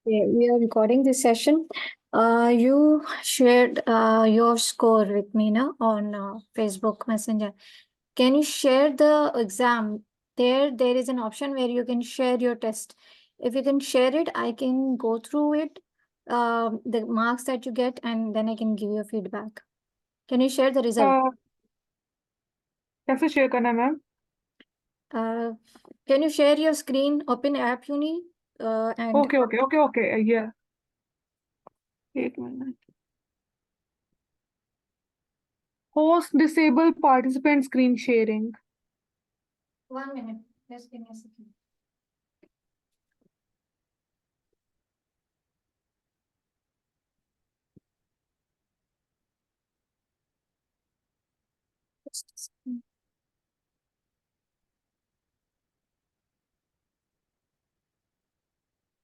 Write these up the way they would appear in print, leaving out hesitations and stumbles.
Okay, we are recording this session. You shared your score with me now on Facebook Messenger. Can you share the exam? There is an option where you can share your test. If you can share it, I can go through it, the marks that you get, and then I can give you feedback. Can you share the result? कैसे share करना है ma'am? Can you share your screen? Open App Uni and okay ये एक minute. Host disable participant screen sharing. 1 minute. Just give me a second. Just a second.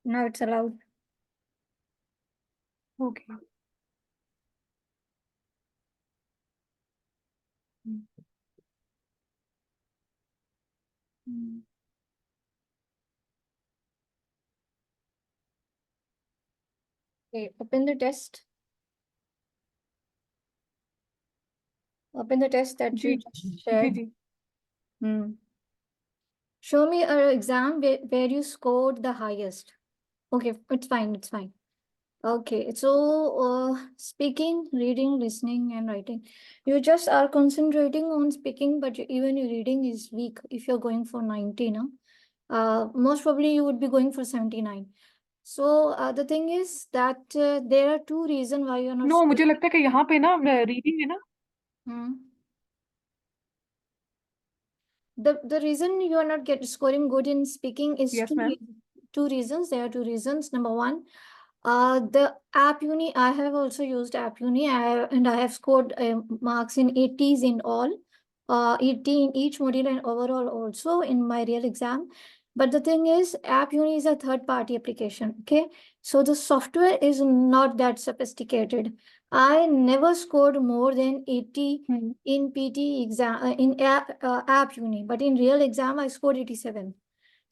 Now it's allowed. Okay. Okay, open the test. Open the test that जी you just जी shared. जी. Show me an exam where you scored the highest. Okay, it's fine, it's fine. Okay, so speaking, reading, listening, and writing. You just are concentrating on speaking, but even your reading is weak if you're going for 90, no? Most probably you would be going for 79. So the thing is that there are two reasons why you're not no मुझे लगता है कि यहाँ पे ना reading है ना. Hmm. The reason you are not scoring good in speaking is yes ma'am. two reasons. There are two reasons. Number one, the App Uni, I have also used App Uni, and I have scored marks in 80s in all, 80 in each module and overall also in my real exam. But the thing is, App Uni is a third-party application, okay? So the software is not that sophisticated. I never scored more than 80 in PT exam, in App Uni, but in real exam, I scored 87.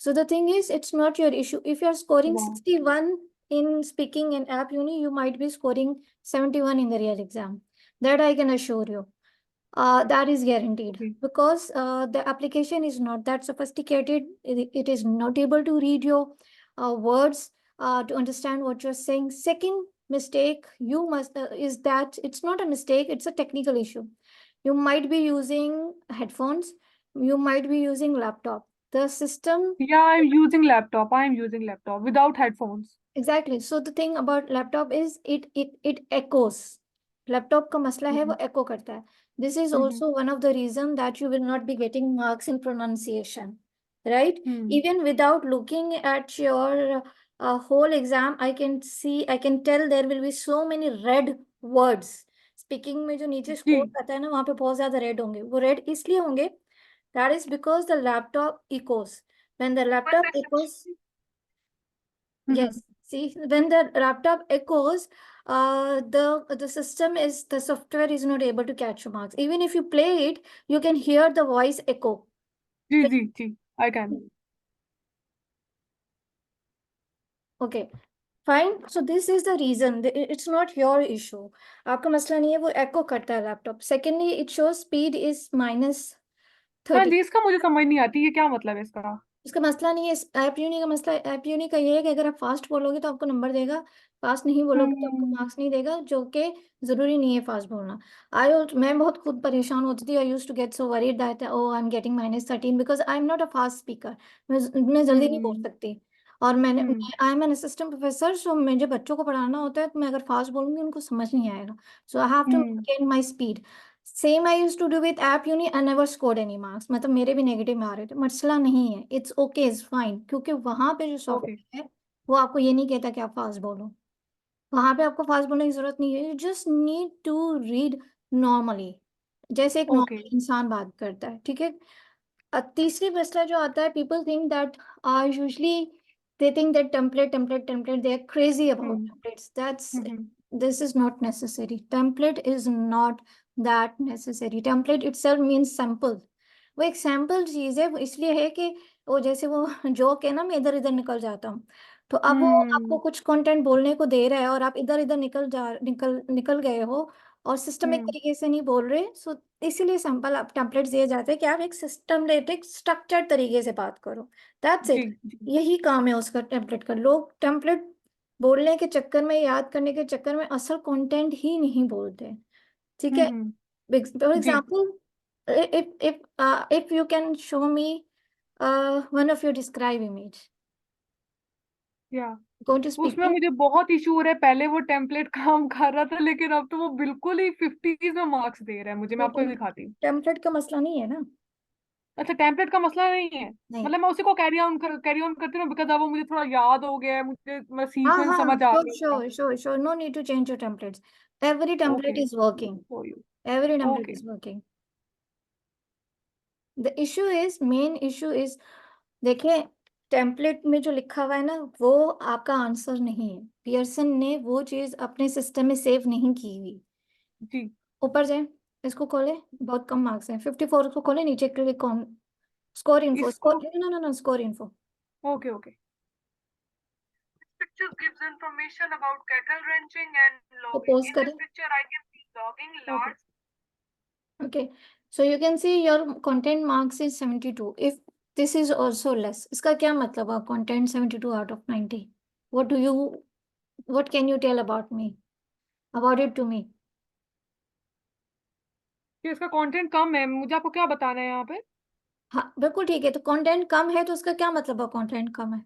So the thing is, it's not your issue. If you're scoring वाह. 61 in speaking in App Uni, you might be scoring 71 in the real exam. That I can assure you. That is guaranteed because the application is not that sophisticated. It is not able to read your words to understand what you're saying. Second mistake you must is that it's not a mistake, it's a technical issue. You might be using headphones, you might be using laptop. The system Yeah, I'm using laptop. I'm using laptop without headphones. exactly. So the thing about laptop is it echoes. Laptop का मसला है वो echo करता है. This is also one of the reason that you will not be getting marks in pronunciation, right? Even without looking at your whole exam, I can tell there will be so many red words. Speaking में जो नीचे जी. score आता है ना वहाँ पे बहुत ज़्यादा red होंगे. वो red इसलिए होंगे. That is because the laptop echoes. When the laptop echoes, yes. See, when the laptop echoes, the software is not able to catch your marks. Even if you play it, you can hear the voice echo. जी जी जी. I can. Okay, fine. So this is the reason. It's not your issue. आपका मसला नहीं है वो echo करता है laptop. Secondly, it shows speed is हाँ -30. जी, इसका मुझे समझ नहीं आती. ये क्या मतलब है इसका? इसका मसला नहीं है ऐप यूनी का मसला. ऐप यूनी का ये है कि अगर आप फास्ट बोलोगे तो आपको नंबर देगा, फास्ट नहीं बोलोगे तो आपको मार्क्स नहीं देगा, जो कि जरूरी नहीं है फास्ट बोलना. मैं बहुत खुद परेशान होती थी. I used to get so worried that oh I am getting -13 because I am not a fast speaker. मैं जल्दी नहीं बोल सकती. और I am an assistant professor, so मुझे बच्चों को पढ़ाना होता है तो मैं अगर फास्ट बोलूंगी उनको समझ नहीं आएगा. So I have to maintain my speed. Same I use to do with app uni. I never scored any marks. मतलब मेरे भी नेगेटिव में आ रहे थे. मसला नहीं है, इट्स ओके, इट्स फाइन, क्योंकि वहां पे जो ओके. सॉफ्टवेयर है वो आपको ये नहीं कहता कि आप फास्ट बोलो. वहां पे आपको फास्ट बोलने की जरूरत नहीं है. You just need to read normally, जैसे एक ओके. नॉर्मल इंसान बात करता है, ठीक है. तीसरी मसला जो आता है, people think that usually they think that template, they are crazy about templates. This is not necessary. Template is not that necessary. Template itself means sample. वो एक सैम्पल चीज है. वो इसलिए है कि वो जैसे वो जोक है ना, मैं इधर इधर निकल जाता हूँ। तो अब वो आपको हम्म। कुछ कंटेंट बोलने को दे रहा है और आप इधर इधर निकल निकल गए हो और सिस्टमिक हम्म। तरीके से नहीं बोल रहे, सो इसीलिए सैंपल आप टेम्पलेट दिए जाते हैं कि आप एक सिस्टमेटिक स्ट्रक्चर्ड तरीके से बात करो। दैट्स जी इट। जी। यही काम है उसका, टेम्पलेट का। लोग टेम्पलेट बोलने के चक्कर में, याद करने के चक्कर में असल कंटेंट ही नहीं बोलते। ठीक है। हम्म। फॉर जी। Example, if you can show me one of your describe image, या going to उसमें speaking। मुझे बहुत इशू हो रहा है, पहले वो टेम्पलेट काम कर रहा था लेकिन अब तो वो बिल्कुल ही 50s में मार्क्स दे रहा है मुझे। मैं वो आपको दिखाती हूँ। टेम्पलेट का मसला नहीं है ना। अच्छा, टेम्पलेट का मसला नहीं है। नहीं। मतलब मैं उसी को कैरी ऑन करती हूँ बिकॉज अब वो मुझे थोड़ा याद हो गया है, मुझे मैं हाँ सीक्वेंस हाँ, समझ आ श्योर गया है। Sure sure sure, no need to change your templates. Every okay, template is working. For you. Every template okay. Is working. The issue is, main issue is, देखिए, टेम्पलेट में जो लिखा हुआ है ना, वो आपका आंसर नहीं है। पियर्सन ने वो चीज अपने सिस्टम में सेव नहीं की हुई। जी। ऊपर जाए, इसको खोले। बहुत कम मार्क्स हैं, 54। उसको खोले, नीचे क्लिक ऑन स्कोर इन्फो, इसको। Score, no no no, score info. Okay okay. Picture gives information about cattle ranching and तो logging. पोज In this करें। picture, I can see logging ओके। large. Okay, so you can see your content marks is 72. If this is also less, इसका क्या मतलब है content 72 out of 90? What do you, what can you tell about me, about it to me? कि इसका content कम है, मुझे आपको क्या बताना है यहाँ पे? हाँ बिल्कुल ठीक है, तो कंटेंट कम है तो उसका क्या मतलब है कंटेंट कम है?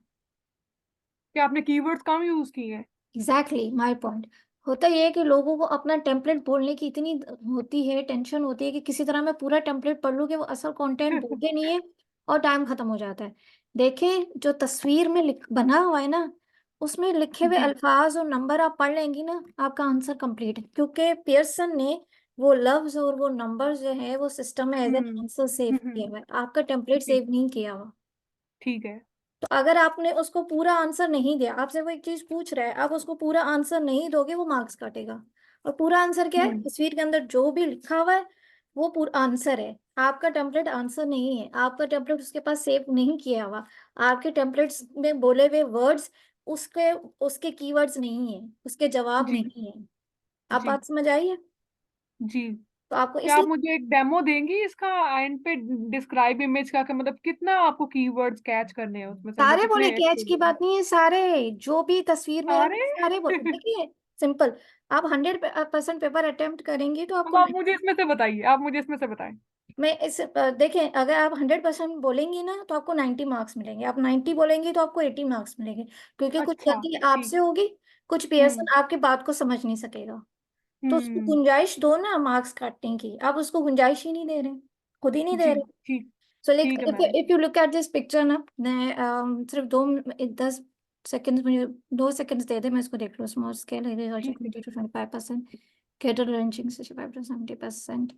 कि आपने कीवर्ड्स कम यूज किए हैं। Exactly my point. होता यह है कि लोगों को अपना टेम्पलेट बोलने की इतनी होती है, टेंशन होती है कि किसी तरह मैं पूरा टेम्पलेट पढ़ लूँ कि वो असल कंटेंट बोलते नहीं है, और टाइम खत्म हो जाता है। देखिए, जो तस्वीर में बना हुआ है ना, उसमें लिखे हुए जी। अल्फाज और नंबर आप पढ़ लेंगी ना, आपका आंसर कंप्लीट है, क्योंकि पियर्सन ने वो लफ्ज और वो नंबर जो है वो सिस्टम में as an hmm. Answer save किया हुआ है, आपका टेम्पलेट जी। सेव नहीं किया हुआ। ठीक है। तो अगर आपने उसको पूरा आंसर नहीं दिया, आपसे वो एक चीज पूछ रहा है, आप उसको पूरा आंसर नहीं दोगे, वो मार्क्स काटेगा। और पूरा आंसर क्या है? हम्म। तस्वीर के अंदर जो भी लिखा हुआ है वो पूरा आंसर है। आपका टेम्पलेट आंसर नहीं है, आपका टेम्पलेट उसके पास सेव नहीं किया हुआ। आपके टेम्पलेट्स में बोले हुए वर्ड्स उसके उसके कीवर्ड्स नहीं है, उसके जवाब जी नहीं है। आप जी बात समझ आई है? जी। तो आपको क्या आप इसलिए मुझे एक डेमो देंगी इसका एंड पे? डिस्क्राइब इमेज का मतलब कितना आपको कीवर्ड्स कैच करने हैं उसमें से, मतलब सारे बोले, कितने हैं कैच की इसके? बात नहीं है, सारे जो भी तस्वीर में है सारे? सारे बोले। देखिए, सिंपल। आप 100% पेपर अटेम्प्ट करेंगे तो अब आपको आप मुझे इसमें से बताइए, आप मुझे इसमें से बताएं। मैं इस देखें, अगर आप 100% बोलेंगी ना तो आपको 90 मार्क्स मिलेंगे, आप 90 बोलेंगी तो आपको 80 मार्क्स मिलेंगे, क्योंकि कुछ अच्छा। गलती ठीक। आपसे होगी, कुछ हम्म। पियर्सन आपकी बात को समझ नहीं सकेगा। तो उसको हम्म। गुंजाइश दो ना मार्क्स काटने की, आप उसको गुंजाइश ही नहीं दे रहे, खुद ही नहीं दे जी। रहे। ठीक। सो लाइक, ठीक है if ma'am. If you look at this picture ना, मैं सिर्फ 10 सेकंड्स, मुझे 2 सेकंड्स दे दे, मैं इसको देख लूँ। स्मॉल स्केल एग्रीकल्चर ठीक है। 20 to 25%, cattle ranching 65 to 70%,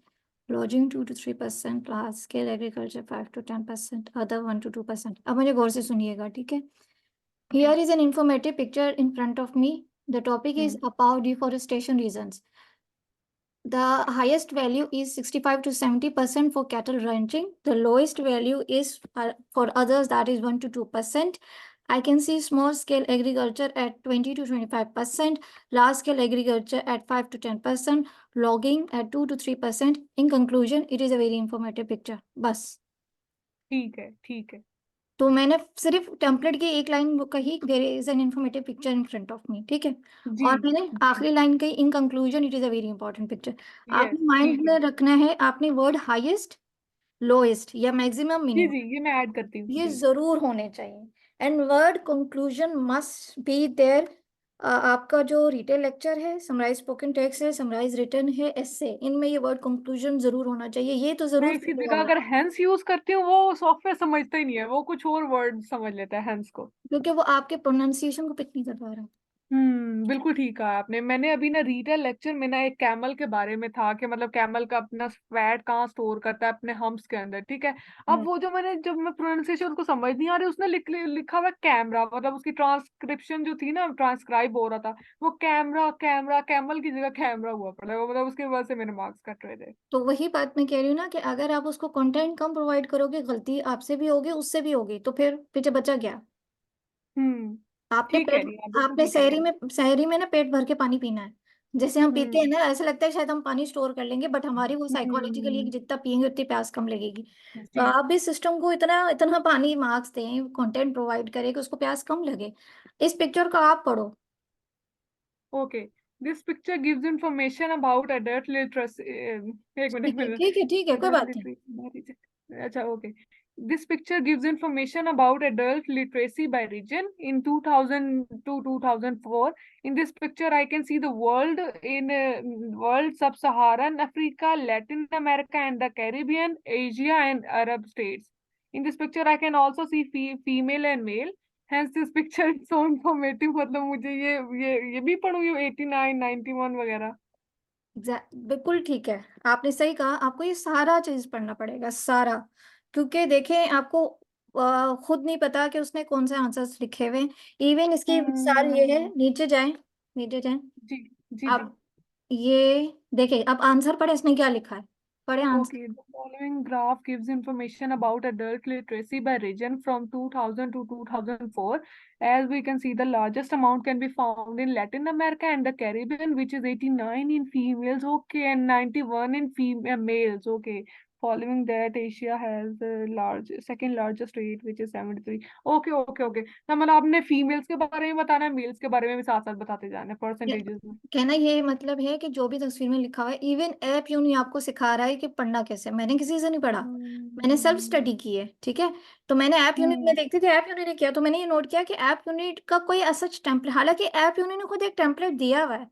lodging 2 to 3%, large scale agriculture 5 to 10%, other 1 to 2%। अब मुझे गौर से सुनिएगा, ठीक है? Okay. Here is an informative picture in front of me. The topic is hmm. about deforestation reasons. The highest value is 65 to 70% for cattle ranching. The lowest value is for others, that is 1 to 2%. I can see small scale agriculture at 20 to 25%, large scale agriculture at 5 to 10%, logging at 2 to 3%. In conclusion, it is a very informative picture. बस। ठीक है। ठीक है। तो मैंने सिर्फ template की एक लाइन वो कही, there is an informative picture in front of me, ठीक है? जी और मैंने जी। आखिरी लाइन कही, in conclusion it is a very important picture. Yes. आपने माइंड ठीक है। में रखना है, आपने वर्ड हाईएस्ट, लोएस्ट या मैक्सिमम जी मिनिमम, जी, ये मैं ऐड करती हूँ ये जी। जरूर होने चाहिए। And word conclusion must be there. आपका जो रिटेल लेक्चर है, समराइज स्पोकन टेक्स्ट है, समराइज रिटन है, एस्से, इनमें ये वर्ड कंक्लूजन जरूर होना चाहिए, ये तो मैं जरूर इसी follow जगह होगा। अगर हैंस यूज करती हूँ वो सॉफ्टवेयर समझता ही नहीं है, वो कुछ और वर्ड समझ लेता है हैंस को। क्योंकि वो आपके प्रोनाउंसिएशन को पिक नहीं कर पा रहा। बिल्कुल ठीक कहा आपने। मैंने अभी ना रीडर लेक्चर में ना एक कैमल के बारे में था कि मतलब कैमल का अपना फैट कहाँ स्टोर करता है अपने हम्प्स के अंदर, ठीक है। अब हम्म। वो जो मैंने, जब मैं प्रोनाउंसिएशन उसको समझ नहीं आ रही, उसने लिखा हुआ कैमरा, मतलब उसकी ट्रांसक्रिप्शन जो थी ना, ट्रांसक्राइब हो रहा था, वो कैमरा कैमरा, कैमल की जगह कैमरा हुआ पड़ा है, मतलब उसके वजह से मेरे मार्क्स कट रहे थे। तो वही बात मैं कह रही हूँ ना कि अगर आप उसको कंटेंट कम प्रोवाइड करोगे, गलती आपसे भी होगी उससे भी होगी, तो फिर पीछे बचा क्या? हम्म। आपने ठीक कह पेट रही हैं आप, बिल्कुल आपने ठीक कह रही हैं। शहरी में ना पेट भर के पानी पीना है। जैसे हम पीते हैं हम्म ना, ऐसा लगता है शायद हम पानी स्टोर कर लेंगे, बट हमारी वो साइकोलॉजिकली कि हम्म। जितना पियेंगे उतनी प्यास कम लगेगी। तो जी। आप भी सिस्टम को इतना इतना पानी मार्क्स दें, कंटेंट प्रोवाइड करें कि उसको प्यास कम लगे। इस पिक्चर को आप पढ़ो। Okay, this picture gives information about adult literacy. एक मिनट, एक मिनट। ठीक है, कोई एडल्ट बात नहीं। लिटरेसी, अच्छा, okay. This picture gives information about adult literacy by region in 2000 to 2004. In this picture, I can see the world in world, sub-Saharan Africa, Latin America, and the Caribbean, Asia, and Arab states. In this picture, I can also see female and male. Hence, this picture is so informative. मतलब मुझे ये भी पढ़ूँ, ये 89 91 वगैरह। बिल्कुल ठीक है, आपने सही कहा, आपको ये सारा चीज पढ़ना पड़ेगा सारा। क्योंकि देखें, आपको खुद नहीं पता कि उसने कौन से आंसर्स लिखे हुए हैं। इवन इसकी मिसाल ये है, हम्म। नीचे जाएं, नीचे जाएं। जी जी जी। आप ये देखें, आप आंसर पढ़े, इसने क्या लिखा है, पढ़े answer. Okay, the following graph gives information about adult literacy by region from 2000 to 2004. As we can see, the largest amount can be found in Latin America and the Caribbean, which is 89 in females, okay, and 91 in female males, okay. Following that, Asia has the second largest rate, which is 73. Okay, okay, okay. ना मतलब आपने females के बारे में बताना है, mails के बारे में भी साथ साथ बताते जाना है परसेंटेजेस में। कहना ये मतलब है कि जो भी तस्वीर में लिखा हुआ है, इवन ऐप यूं नहीं आपको सिखा रहा है कि पढ़ना कैसे। मैंने किसी से नहीं पढ़ा, मैंने सेल्फ हम्म स्टडी की है, ठीक है। तो मैंने ऐप यूनिट में हम्म देखती थी, ऐप यूनिट ने किया, तो मैंने ये नोट किया कि ऐप यूनिट का कोई सच टेम्पलेट, हालांकि ऐप यूनिट ने खुद एक टेम्पलेट दिया हुआ है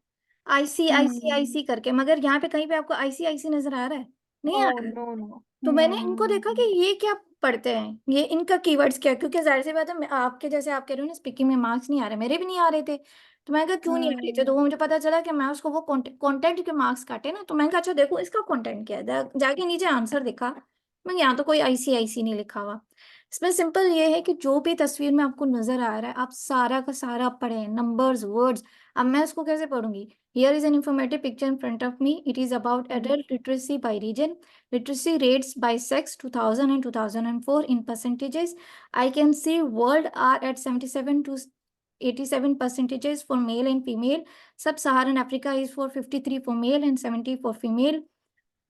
हम्म। ICICIC करके, मगर यहाँ पे कहीं पे आपको ICIC नजर आ रहा है? नहीं आ Oh रहा है। no no. तो मैंने इनको देखा कि ये क्या पढ़ते हैं, ये इनका कीवर्ड्स क्या है, क्योंकि जाहिर सी बात है, आपके जैसे आप कह रहे हो ना, स्पीकिंग में मार्क्स नहीं आ रहे, मेरे भी नहीं आ रहे थे। तो मैंने कहा क्यों नहीं आ रहे थे, तो हम्म वो मुझे पता चला कि मैं उसको वो कंटेंट के मार्क्स काटे ना, तो मैंने कहा अच्छा देखो इसका कंटेंट क्या है। जाके नीचे आंसर देखा, मैं यहाँ तो कोई ICIC नहीं लिखा हुआ। इसमें सिंपल ये है कि जो भी तस्वीर में आपको नजर आ रहा है, आप सारा का सारा पढ़ें, नंबर्स, वर्ड्स। अब मैं उसको कैसे पढ़ूंगी? Here is an informative picture in front of me. It is about hmm. adult literacy by region. Literacy rates by sex 2000 and 2004 in percentages. I can see world are at 77 to 87 percentages for male and female. Sub-Saharan Africa is for 53 for male and 70 for female.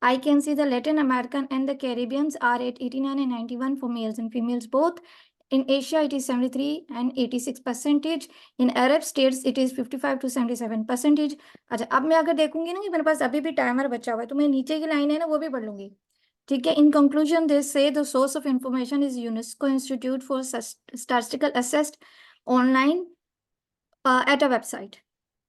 I can see the Latin American and the Caribbeans are at 89 and 91 for males and females both. In Asia, it is 73 and 86 percentage. In Arab states, it is 55 to 77 percentage. अच्छा, अब मैं अगर देखूंगी ना कि मेरे पास अभी भी टाइमर बचा हुआ है, तो मैं नीचे की लाइन है ना वो भी पढ़ लूंगी। ठीक है। In conclusion, they say the source of information is UNESCO Institute for Statistical Assessed online at a website.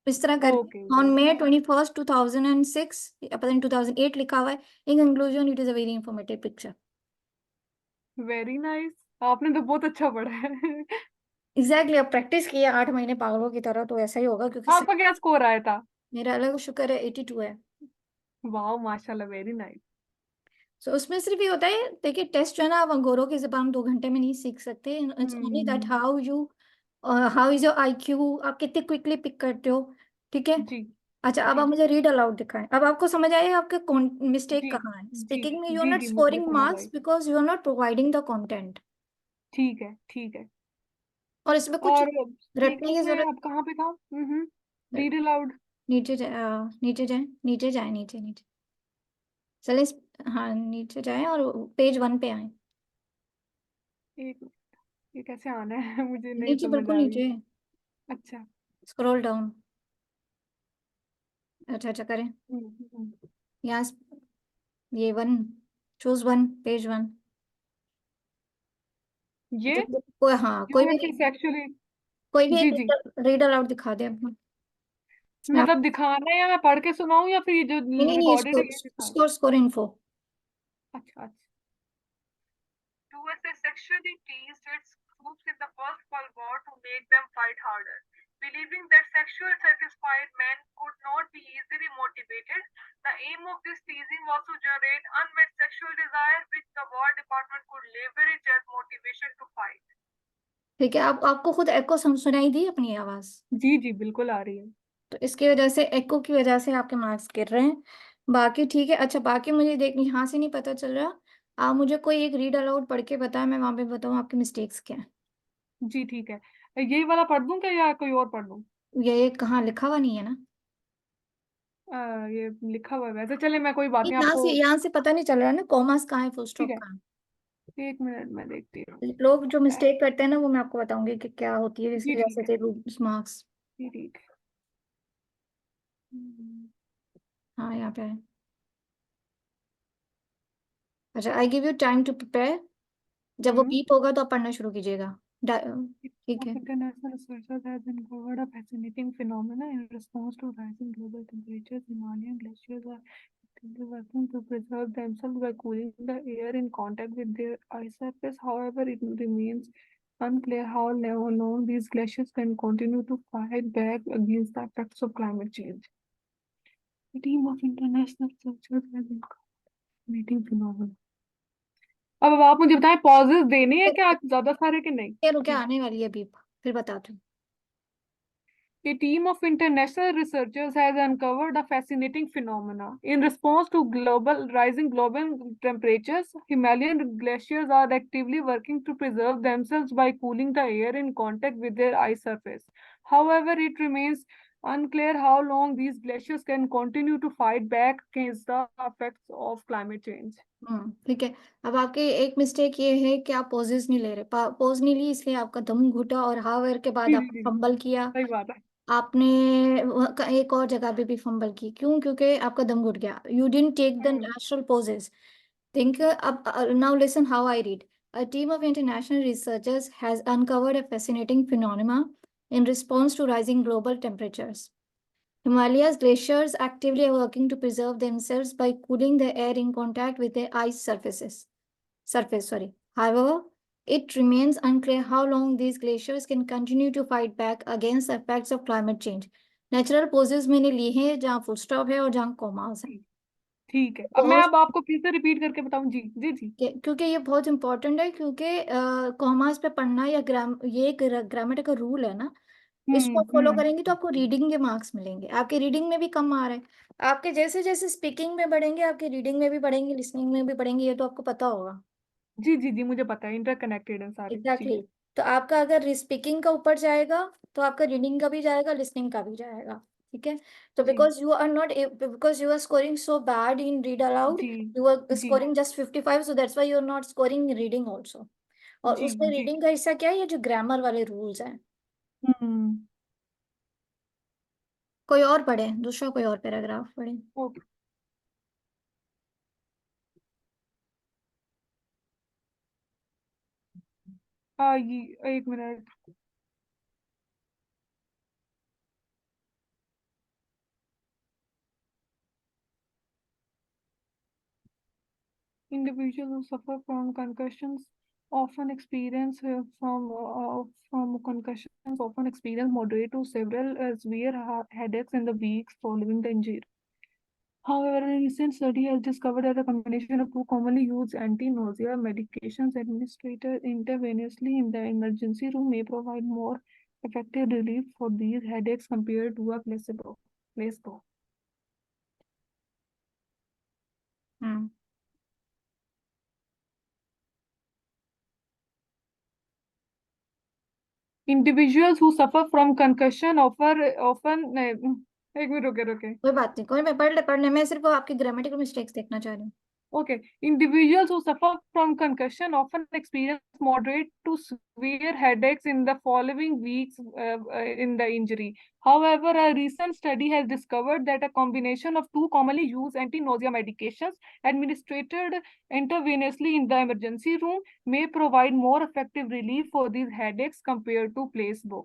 इस तरह करके okay on very may nice. 21 2006, पता नहीं 2008 लिखा हुआ है। इन conclusion, it is a very informative picture. Very nice, आपने तो बहुत अच्छा पढ़ा है। एग्जैक्टली, अब प्रैक्टिस की है 8 महीने पागलों की तरह, तो ऐसा ही होगा, क्योंकि आपका क्या स्कोर आया था? मेरा अलग शुक्र है 82 है। वाह माशाल्लाह, वेरी नाइस। सो उसमें सिर्फ ये होता है, देखिए टेस्ट जो है ना, आप अंगूरों की जुबान 2 घंटे में नहीं सीख सकते। It's only that hmm. How is your IQ, आप कितने क्विकली पिक करते हो। ठीक है। जी अच्छा, अब जी आप मुझे रीड अलाउड दिखाएं, अब आपको समझ आएगा आपके मिस्टेक जी कहाँ है। जी स्पीकिंग में यू आर जी नॉट जी, मुझे स्कोरिंग समझ मार्क्स आई। Because you are not providing the content. ठीक है ठीक है। और इसमें कुछ और रटने स्पीकिंग की में जरूरत। आप कहाँ पे था? Read aloud. नीचे जाए, नीचे जाए, नीचे जाए, नीचे नीचे चले हाँ, नीचे जाए और पेज 1 पे आए। एक, ये कैसे आना है? मुझे नहीं नीचे, समझ बिल्कुल आ रही। नीचे, अच्छा। Scroll down. अच्छा अच्छा करें। हम्म। यहाँ ये 1, चूज 1, पेज 1। ये अच्छा, कोई, हाँ, यूएसए सेक्सुअली। कोई भी जी एक जी। रीड अलाउड दिखा दे अपना। इसमें आप मतलब दिखाना है या मैं पढ़ के सुनाऊं, या फिर ये जो नहीं, रिकॉर्डेड इसको है ये दिखाए? Score info. अच्छा अच्छा। USA sexually teased its troops in the First World War to make them fight harder. believing that sexual satisfied men could not be easily motivated. The aim of this teasing was to generate unmet sexual desire, which the War Department could leverage as motivation to fight. ठीक है, आप आपको खुद एको सुनाई दी अपनी आवाज? जी जी बिल्कुल आ रही है। तो इसकी वजह से, एको की वजह से आपके मार्क्स गिर रहे हैं। बाकी ठीक है। अच्छा, बाकी मुझे देखनी यहाँ से नहीं पता चल रहा। आप मुझे कोई एक रीड अलाउड पढ़ के बताएं, मैं वहां पे बताऊँ आपके मिस्टेक्स क्या हैं। जी ठीक है, यही वाला पढ़ दूं क्या या कोई और पढ़ दूं? ये कहाँ लिखा हुआ नहीं है ना? ये लिखा हुआ है वैसे, चले मैं कोई बात नहीं, नहीं आपको। यहाँ से पता नहीं चल रहा ना कॉमास कहाँ है, फुल ठीक स्टॉप है, कहाँ है। 1 मिनट मैं देखती हूँ। लोग जो मिस्टेक करते हैं ना, वो मैं आपको बताऊंगी कि क्या होती है, जी ठीक जैसे है, थे मार्क्स। जी ठीक है। हम्म, हाँ, यहाँ पे है। अच्छा, I give you time to prepare. जब वो हम्म। बीप होगा तो आप पढ़ना शुरू कीजिएगा। ठीक Of है। international researchers has uncovered a fascinating phenomena in response to rising global temperatures. Himalayan glaciers are actively working to preserve themselves by cooling the air in contact with their ice surface. However, it remains unclear how long these glaciers can continue to fight back against the effects of climate change. A team of international researchers has uncovered a fascinating phenomenon. अब आप मुझे बताएं, pauses देने हैं क्या ज्यादा सारे कि नहीं? क्या रुके, आने वाली है बीप, फिर बताती हूँ। A team of international researchers has uncovered a fascinating phenomena. In response to rising global temperatures, Himalayan glaciers are actively working to preserve themselves by cooling the air in contact with their ice surface. However, it remains unclear how long these glaciers can continue to fight back against the effects of climate change. ठीक है। अब आपके एक mistake ये है कि आप poses नहीं ले रहे, पोज नहीं ली, इसलिए आपका दम घुटा और हावर के बाद जी जी आपने जी, फंबल किया। सही बात है। आपने एक और जगह पे भी फंबल की, क्यों? क्योंकि आपका दम घुट गया। You didn't take the hmm, natural pauses. Think अब, now listen how I read. A team of international researchers has uncovered a fascinating phenomena in response to rising global temperatures. Himalayas glaciers actively are working to preserve themselves by cooling the air in contact with their ice surface. However, it remains unclear how long these glaciers can continue to fight back against the effects of climate change. Natural poses मैंने लिए हैं जहाँ full stop है और जहाँ commas है। ठीक है, अब मैं पॉज, अब आपको फिर से रिपीट करके बताऊं? जी जी जी क्योंकि ये बहुत इंपॉर्टेंट है, क्योंकि कॉमास पे पढ़ना या ये ग्रामेटिकल का रूल है ना। इसको फॉलो हम्म। करेंगे तो आपको रीडिंग के मार्क्स मिलेंगे। आपके रीडिंग में भी कम आ रहे हैं। आपके जैसे जैसे स्पीकिंग में बढ़ेंगे, आपके रीडिंग में भी बढ़ेंगे, लिसनिंग में भी बढ़ेंगे, ये तो आपको पता होगा। जी जी जी मुझे पता है, इंटरकनेक्टेड है सारे। जी एग्जैक्टली exactly. तो आपका अगर स्पीकिंग का ऊपर जाएगा तो आपका रीडिंग का भी जाएगा, लिसनिंग का भी जाएगा। ठीक है। तो जी because you are scoring so bad in read aloud, जी यू आर जी scoring just 55, so that's why you are not scoring reading also. और जी उसमें जी। रीडिंग का हिस्सा क्या है? ये जो ग्रामर वाले रूल्स हैं। हम्म। कोई और पढ़े, दूसरा कोई और पैराग्राफ पढ़े। ओके। ये 1 minute. Individuals who suffer from concussions often experience from concussions often experience moderate to several severe headaches in the weeks following the injury. However, a recent study has discovered that a combination of two commonly used anti-nausea medications administered intravenously in the emergency room may provide more effective relief for these headaches compared to a placebo. Hmm Individuals who suffer from concussion often 1 minute, रुके रुके। कोई बात नहीं, कोई, मैं पढ़ ले, मैं सिर्फ आपकी ग्रामेटिकल मिस्टेक्स देखना चाह रही हूँ। Okay. Individuals who suffer from concussion often experience moderate to severe headaches in the following weeks in the injury. However, a recent study has discovered that a combination of two commonly used anti-nausea medications administered intravenously in the emergency room may provide more effective relief for these headaches compared to placebo.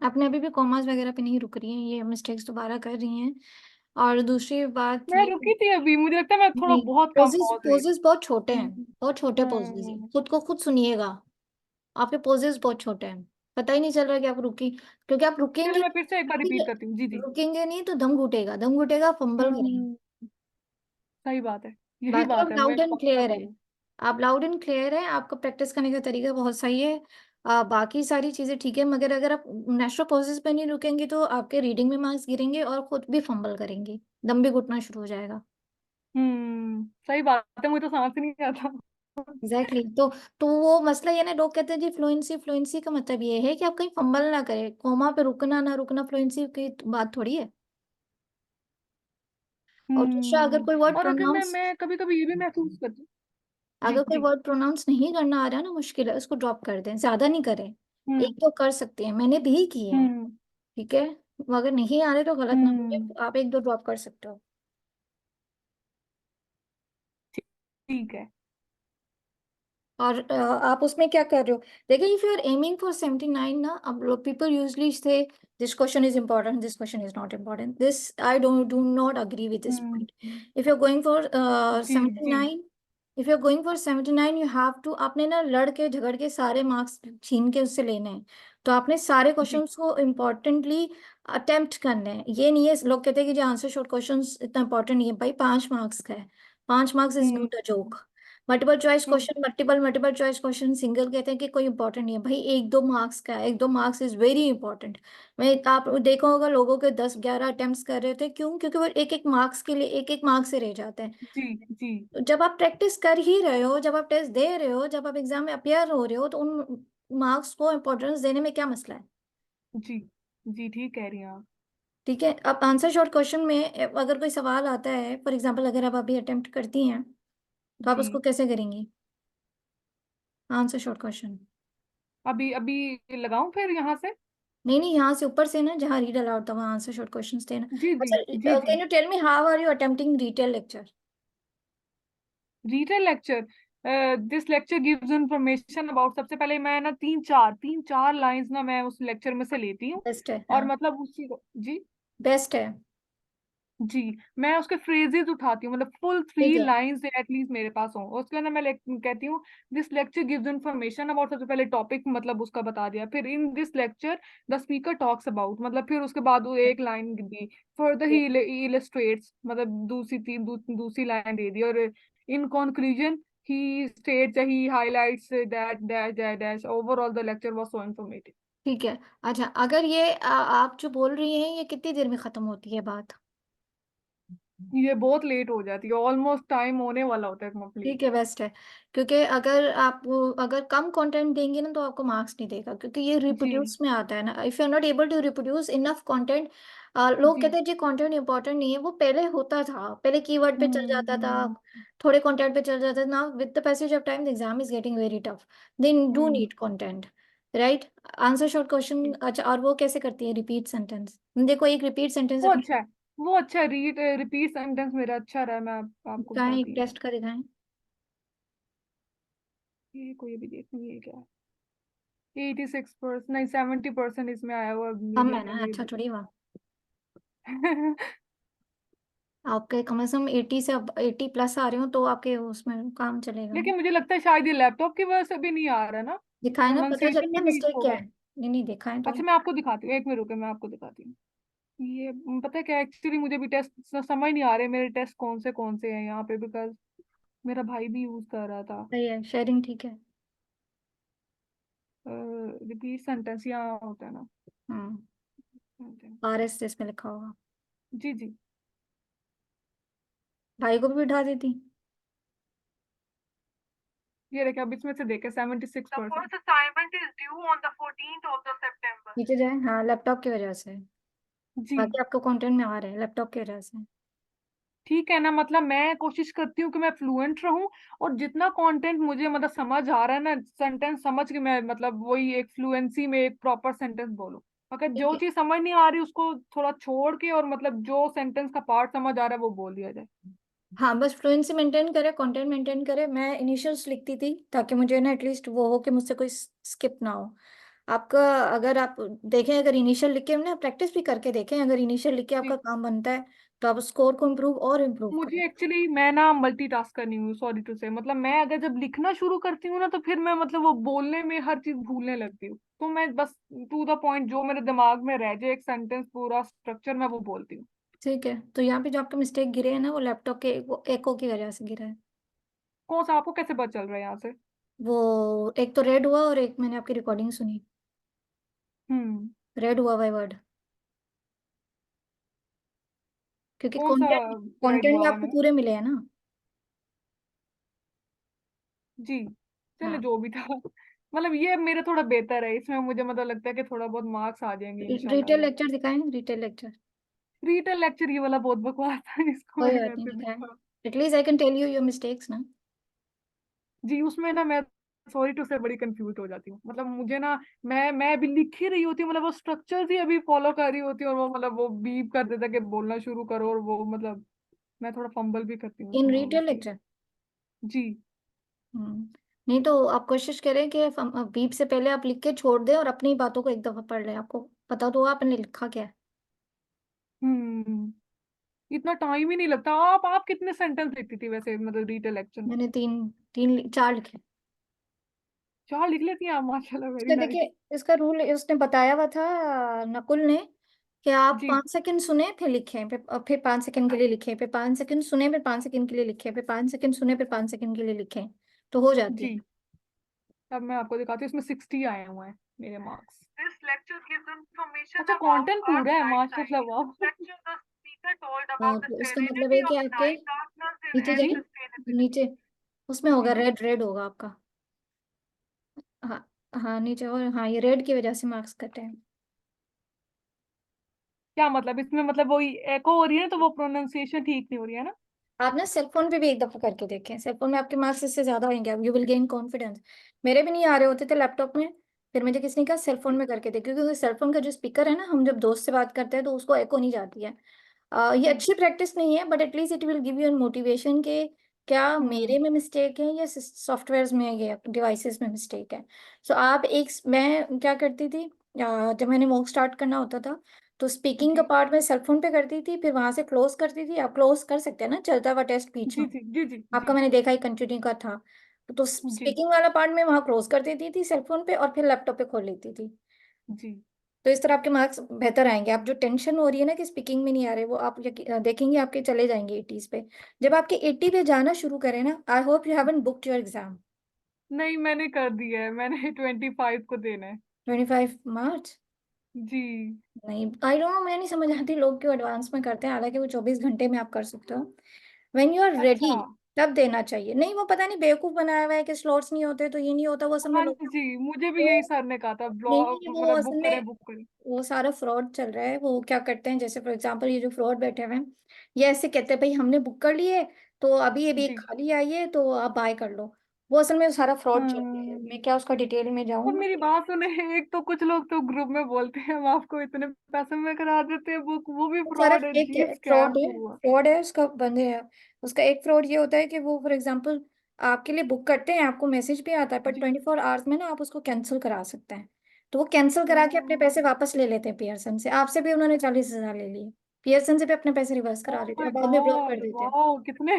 अपने अभी भी commas वगैरह पे नहीं रुक रही हैं, ये मिस्टेक्स दोबारा कर रही हैं। और दूसरी बात मैं ये, रुकी थी अभी, मुझे लगता है मैं थोड़ा नहीं, बहुत कम पोजेस पहुंच रही थी। पोजेस बहुत छोटे हैं। हम्म, बहुत छोटे पोजेस हैं, खुद को खुद सुनिएगा। आपके पोजेस बहुत छोटे हैं। पता ही नहीं चल रहा कि आप रुकी, क्योंकि आप चलो रुकेंगे, मैं फिर से एक बार रिपीट रुकेंगे करती हूँ। जी जी। रुकेंगे नहीं तो दम घुटेगा, दम घुटेगा, फंबल करेंगे। हम्म। सही बात है, यही बाकी आप बात है, मैं लाउड एंड पक्का क्लियर है, करूँ। आप लाउड एंड क्लियर है, आपका प्रैक्टिस करने का तरीका बहुत सही है। बाकी सारी चीजें ठीक है, मगर अगर आप नेचुरल प्रोसेस पे नहीं रुकेंगे तो आपके रीडिंग में मार्क्स गिरेंगे और खुद भी फंबल करेंगे, दम भी घुटना शुरू हो जाएगा। सही बात है, मुझे तो समझ नहीं आता। एग्जैक्टली तो वो मसला ये ना, लोग कहते हैं जी फ्लुएंसी, फ्लुएंसी का मतलब ये है कि आप कहीं फंबल ना करें, कोमा पे रुकना ना रुकना फ्लुएंसी की बात थोड़ी है। और दूसरा, अगर कोई वर्ड और अगर मैं प्रोनाउंस, मैं कभी कभी ये भी महसूस करती हूँ। जी अगर कोई जी। वर्ड प्रोनाउंस नहीं करना आ रहा है ना, मुश्किल है, उसको ड्रॉप कर दें, ज्यादा नहीं करें। हम्म एक दो कर सकते हैं, मैंने भी किए हैं, हम्म ठीक है। अगर नहीं आ रहे तो गलत ना बोले, हम्म। आप एक दो ड्रॉप कर सकते हो। ठीक है। और आप उसमें क्या कर रहे हो, देखिए, if you are aiming for 79 ना, अब लोग people usually say this question is important, this question is not important, this I don't do not agree with this hmm. Point. If you are going for जी जी 79, if you are going for 79 you have to, आपने ना लड़ के झगड़ के सारे marks छीन के उससे लेने हैं, तो आपने सारे जी। क्वेश्चंस को इम्पोर्टेंटली अटेम्प्ट करने हैं। ये नहीं है लोग कहते हैं कि जो आंसर शॉर्ट क्वेश्चंस इतना इंपॉर्टेंट नहीं है, भाई 5 मार्क्स का है, 5 marks is hmm not a joke. Multiple choice hmm. Question, multiple choice question single कहते हैं कि कोई इंपॉर्टेंट नहीं है, भाई एक दो मार्क्स का है, एक दो मार्क्स इज वेरी इंपॉर्टेंट। मैं, आप देखो होगा लोगों के 10-11 अटेम्प्ट्स कर रहे थे, क्यों? क्योंकि वो एक एक मार्क्स के लिए एक एक मार्क्स से रह जाते हैं। जी जी तो जब आप प्रैक्टिस कर ही रहे हो, जब आप टेस्ट दे रहे हो, जब आप एग्जाम में अपियर हो रहे हो, तो उन मार्क्स को इम्पोर्टेंस देने में क्या मसला है? जी जी। ठीक कह रही हैं आप। ठीक है, अब आंसर शॉर्ट क्वेश्चन में अगर कोई सवाल आता है, फॉर एग्जाम्पल अगर आप अभी अटेम्प्ट करती हैं, तो आप जी। उसको कैसे करेंगी? आंसर शॉर्ट क्वेश्चन, अभी अभी लगाऊं फिर यहाँ से? नहीं नहीं, यहाँ से ऊपर से ना, जहाँ रीड अलाउड था वहां आंसर शॉर्ट क्वेश्चंस थे ना। जी जी जी अच्छा, जी। Can you tell me how are you attempting detail lecture? Detail lecture. This lecture gives information about, सबसे पहले मैं ना तीन चार लाइंस ना मैं उस लेक्चर में से लेती हूँ। बेस्ट है, और हाँ, मतलब उसी को जी। बेस्ट है। जी। मैं उसके फ्रेजेस उठाती हूँ, मतलब फुल ठीक थ्री है, लाइंस एटलीस्ट मेरे पास हो, उसके लिए ना मैं कहती हूँ this lecture gives information about, सबसे पहले टॉपिक मतलब उसका बता दिया, फिर in this lecture the speaker talks about, मतलब फिर उसके बाद वो एक line the, further he illustrates, मतलब दूसरी लाइन दे दी, और in conclusion he states, he highlights that dash dash dash, overall the lecture was so informative. ठीक है। अच्छा, अगर ये आप जो बोल रही हैं, ये कितनी देर में खत्म होती है बात? ये बहुत लेट हो जाती है, ऑलमोस्ट टाइम होने वाला होता है कंप्लीट। ठीक है, बेस्ट है। क्योंकि अगर आप अगर कम कंटेंट देंगे ना, तो आपको मार्क्स नहीं देगा, क्योंकि ये जी रिप्रोड्यूस में आता है ना, if you are not able to reproduce enough content. लोग जी। कहते हैं जी कंटेंट इंपॉर्टेंट नहीं है, वो पहले होता था, पहले कीवर्ड पे चल जाता था, हम्म थोड़े कंटेंट पे चल जाता था ना, with the passage of time the exam is getting very tough, they do hmm. Need content, right? Answer short question, अच्छा, और वो कैसे करती है रिपीट सेंटेंस? देखो, एक रिपीट सेंटेंस वो अपने अच्छा है, वो अच्छा रिपीट सेंटेंस मेरा अच्छा रहा है, मैं आपको दिखाएं, एक बताती हूँ। टेस्ट का दिखाएं। ये कोई भी देखनी है क्या? 86%, नहीं 70% इसमें आया हुआ कम मेरी है ना, ये अच्छा थोड़ी हुआ, आपके कम से कम 80 से, अब 80 प्लस आ रहे हो तो आपके उसमें काम चलेगा। लेकिन मुझे लगता है शायद ये लैपटॉप की वजह से भी नहीं आ रहा ना, दिखाए ना, पता प्रोनाउंसिएशन चलता में है भी मिस्टेक क्या होगा। है। नहीं नहीं, दिखाएं तो। अच्छा मैं आपको दिखाती हूँ, एक मिनट रुके, मैं आपको दिखाती हूँ। ये पता है क्या, एक्चुअली मुझे भी टेस्ट समझ नहीं आ रहे मेरे टेस्ट कौन से हैं यहाँ पे, बिकॉज मेरा भाई भी यूज कर रहा था। सही है, शेयरिंग ठीक है। रिपीट सेंटेंस यहाँ होता है ना। हम्म, RS इसमें लिखा होगा। जी जी। भाई को भी बिठा देती। ये देखिए, अब इसमें से देखे 76%। The first assignment is due on the 14th of the September। नीचे जाए, हाँ, लैपटॉप की वजह से। जी। बाकी आपको कंटेंट में आ रहे हैं लैपटॉप की वजह से। ठीक है ना, मतलब मैं कोशिश करती हूँ कि मैं फ्लुएंट रहूं, और जितना कंटेंट मुझे मतलब समझ आ रहा है ना, सेंटेंस समझ के मैं मतलब वही एक फ्लुएंसी में एक प्रॉपर सेंटेंस बोलूं। अगर ठीक जो है, चीज समझ नहीं आ रही उसको थोड़ा छोड़ के, और मतलब जो सेंटेंस का पार्ट समझ आ रहा है वो बोल दिया जाए। हाँ, बस फ्लुएंसी मेंटेन करे, कंटेंट मेंटेन करे। मैं इनिशियल्स लिखती थी ताकि मुझे ना एटलीस्ट वो हो कि मुझसे कोई स्किप ना हो। आपका, अगर आप देखें, अगर इनिशियल लिख के ना प्रैक्टिस भी करके देखें, अगर इनिशियल लिख के आपका जी काम बनता है तो आप स्कोर को इम्प्रूव और इम्प्रूव करो। मुझे एक्चुअली, मैं ना मल्टीटास्क करनी हूँ, सॉरी टू से, मतलब मैं अगर जब लिखना शुरू करती हूँ ना तो फिर मैं मतलब वो बोलने में हर चीज भूलने लगती हूँ, तो मैं बस टू द पॉइंट जो मेरे दिमाग में रह जाए, एक सेंटेंस पूरा स्ट्रक्चर, मैं वो बोलती हूँ। ठीक है, तो यहाँ पे जो आपके मिस्टेक गिरे हैं ना, वो लैपटॉप के वो एको की वजह से गिरा है। कौन सा, आपको कैसे पता चल रहा है यहाँ से? वो एक तो रेड हुआ और एक मैंने आपकी रिकॉर्डिंग सुनी, हम्म। रेड हुआ बाय वर्ड, क्योंकि कौन सा कंटेंट रेड कंटेंट हुआ भी हुआ आपको मैंने? पूरे मिले हैं ना। जी। चलो हाँ, जो भी था, मतलब ये मेरा थोड़ा बेहतर है, इसमें मुझे मतलब लगता है कि थोड़ा बहुत मार्क्स आ जाएंगे इंशाल्लाह रिटेल अल्लाह। लेक्चर दिखाएं, रिटेल लेक्चर। रीटेल लेक्चर ये वाला बहुत बकवास था, इसको कोई मैंने बात नहीं, कैसे दिखाएं। देखा? At least I can tell you your mistakes ना। जी, उसमें ना मैं, सॉरी टू से, बड़ी कंफ्यूज हो जाती हूँ, मतलब मुझे ना, मैं अभी लिख ही रही होती हूँ, मतलब वो स्ट्रक्चर ही अभी फॉलो कर रही होती हूँ, और वो मतलब वो बीप कर देता है कि बोलना शुरू करो, और वो मतलब मैं थोड़ा फंबल भी करती हूँ इन उसमें रिटेल ऑब्वियसली। लेक्चर। जी। नहीं तो आप कोशिश करें कि बीप से पहले आप लिख के छोड़ दें और अपनी बातों को एक दफा पढ़ लें, आपको पता तो होगा आपने लिखा क्या है। हम्म। इतना टाइम ही नहीं लगता। आप कितने सेंटेंस लिखती थी वैसे, मतलब डिटेल लेक्चर में? मैंने तीन तीन चार लिखे। 4 लिख लेती हैं आप, माशाल्लाह, वेरी इसका नाइस। देखिए, इसका रूल उसने बताया हुआ था, नकुल ने, कि आप जी 5 सेकंड सुने फिर लिखें, फिर 5 सेकंड के लिए लिखें, फिर 5 सेकंड सुने, फिर 5 सेकंड के लिए लिखें, फिर 5 सेकंड सुने, फिर 5 सेकंड के लिए लिखें, तो हो जाती है। जी। अब मैं आपको दिखाती हूँ, इसमें 60 आए हुए हैं मेरे marks. This lecture gives information, अच्छा कंटेंट पूरा है, माशाल्लाह, वाह। Lecture the speaker told about the तो इसका मतलब है सेरेनिटी कि ऑफ आपके नाइट, डार्कनेस नीचे एंड जाए, सस्टेनेबिलिटी। नीचे उसमें होगा जी। रेड, रेड होगा आपका। हाँ, हाँ नीचे, और हाँ ये रेड की वजह से मार्क्स कटे हैं। क्या मतलब इसमें, मतलब वो एको हो रही है ना, तो वो प्रोनाउंसिएशन ठीक नहीं हो रही है ना? आप ना सेल फोन पे भी एक दफा करके देखें, सेल फोन में आपके मार्क्स इससे ज्यादा आएंगे, यू विल गेन कॉन्फिडेंस। मेरे भी नहीं आ रहे होते थे लैपटॉप में, फिर मुझे किसी ने कहा सेल फोन में करके देख, क्योंकि सेल फोन का जो स्पीकर है ना, हम जब दोस्त से बात करते हैं तो उसको एको नहीं जाती है। ये जी। अच्छी प्रैक्टिस नहीं है, but at least it will give you motivation के क्या हम्म। मेरे में मिस्टेक है या सॉफ्टवेयर में या डिवाइसेस में मिस्टेक है। सो आप एक, मैं क्या करती थी, जब मैंने मॉक स्टार्ट करना होता था तो स्पीकिंग का जी पार्ट मैं सेलफोन पे करती थी, फिर वहां से क्लोज करती थी। आप क्लोज कर सकते हैं ना, चलता हुआ टेस्ट बीच जी में, जी जी जी आपका जी मैंने देखा ही कंटिन्यू का था। तो जी स्पीकिंग वाला पार्ट में वहां क्लोज कर देती थी सेलफोन पे, और फिर लैपटॉप पे खोल लेती थी। जी। तो इस तरह आपके मार्क्स बेहतर आएंगे। आप जो टेंशन हो रही है ना कि स्पीकिंग में नहीं आ रहे, वो आप देखेंगे आपके चले जाएंगे एटीज पे। जब आपके 80 पे जाना शुरू करें ना, I hope you haven't booked your exam. नहीं, मैंने कर दिया है, मैंने 25 को देना है। 25 मार्च। जी। नहीं, आई डोंट नो, मैं नहीं समझ आती लोग क्यों एडवांस में करते हैं, हालांकि वो 24 घंटे में आप कर सकते हो। व्हेन यू आर अच्छा। रेडी तब देना चाहिए। नहीं, वो पता नहीं बेवकूफ बनाया हुआ है कि स्लॉट्स नहीं होते तो ये नहीं होता, वो असल में हाँ लोग, जी, मुझे भी यही वो सर ने कहा था, नहीं ब्लॉग नहीं, वो मतलब असल बुक में करें, बुक करें। वो सारा फ्रॉड चल रहा है। वो क्या करते हैं, जैसे फॉर एग्जांपल ये जो फ्रॉड बैठे हुए हैं, ये ऐसे कहते हैं भाई हमने बुक कर लिए, तो अभी ये भी एक जी। खाली आई है तो आप बाय कर लो। वो असल में सारा फ्रॉड चल रहा है, हम्म। मैं क्या उसका डिटेल में और जाऊँ। मेरी बात सुने, एक तो कुछ लोग तो ग्रुप में बोलते हैं हम आपको इतने पैसे में करा देते हैं बुक, वो भी वो सारा फ्रॉड है एक जी, फ्रॉड स्कैम है, हुआ। फ्रॉड है उसका बंदे है। उसका एक फ्रॉड ये होता है कि वो फॉर एग्जांपल आपके लिए बुक करते हैं, आपको मैसेज भी आता है, पर जी। 24 आवर्स में ना आप उसको कैंसिल करा सकते हैं। तो वो कैंसिल ओ। करा के अपने पैसे वापस ले लेते हैं पियर्सन से। आपसे भी उन्होंने 40,000 ले लिए, पियर्सन से भी अपने पैसे रिवर्स ओ करा देते माय हैं और बाद में ब्लॉक कर गॉड, देते हैं। वाओ, कितने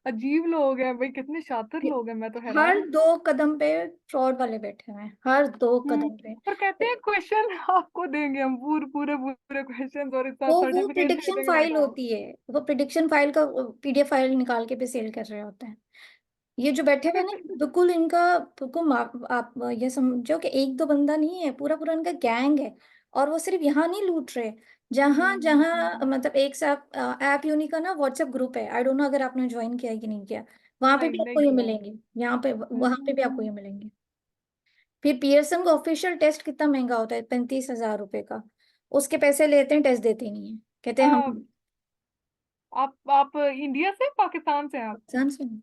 अजीब लोग हैं भाई, कितने शातिर ये लोग हैं, मैं तो हैरान हर हूँ। 2 कदम पे फ्रॉड वाले बैठे हुए हैं, हर 2 कदम पे। पर कहते हैं क्वेश्चन आपको देंगे हम, पूरे पूरे पूरे क्वेश्चन, और इतना वो सर्टिफिकेट दे प्रिडिक्शन देंगे, मैंने फाइल कहा होती है, वो प्रिडिक्शन फाइल का पीडीएफ फाइल निकाल के भी सेल कर रहे होते हैं। ये जो बैठे हुए हैं ना, बिल्कुल इनका, बिल्कुल आप ये समझो कि एक दो बंदा नहीं है, पूरा पूरा इनका गैंग है। और वो सिर्फ यहाँ नहीं लूट रहे, जहाँ जहाँ मतलब एक साथ ऐप यूनी का ना व्हाट्सएप ग्रुप है, आई डोंट नो अगर आपने ज्वाइन किया है कि नहीं किया, वहां पे नहीं, भी नहीं आपको ये किया। मिलेंगे, यहाँ पे वहां पे भी आपको हम्म। ये मिलेंगे। फिर पियर्सन का ऑफिशियल टेस्ट कितना महंगा होता है, 35,000 रुपए का। उसके पैसे लेते हैं, टेस्ट देते ही नहीं है, कहते हैं हम। आप इंडिया से, पाकिस्तान से हैं आप? जान सुन,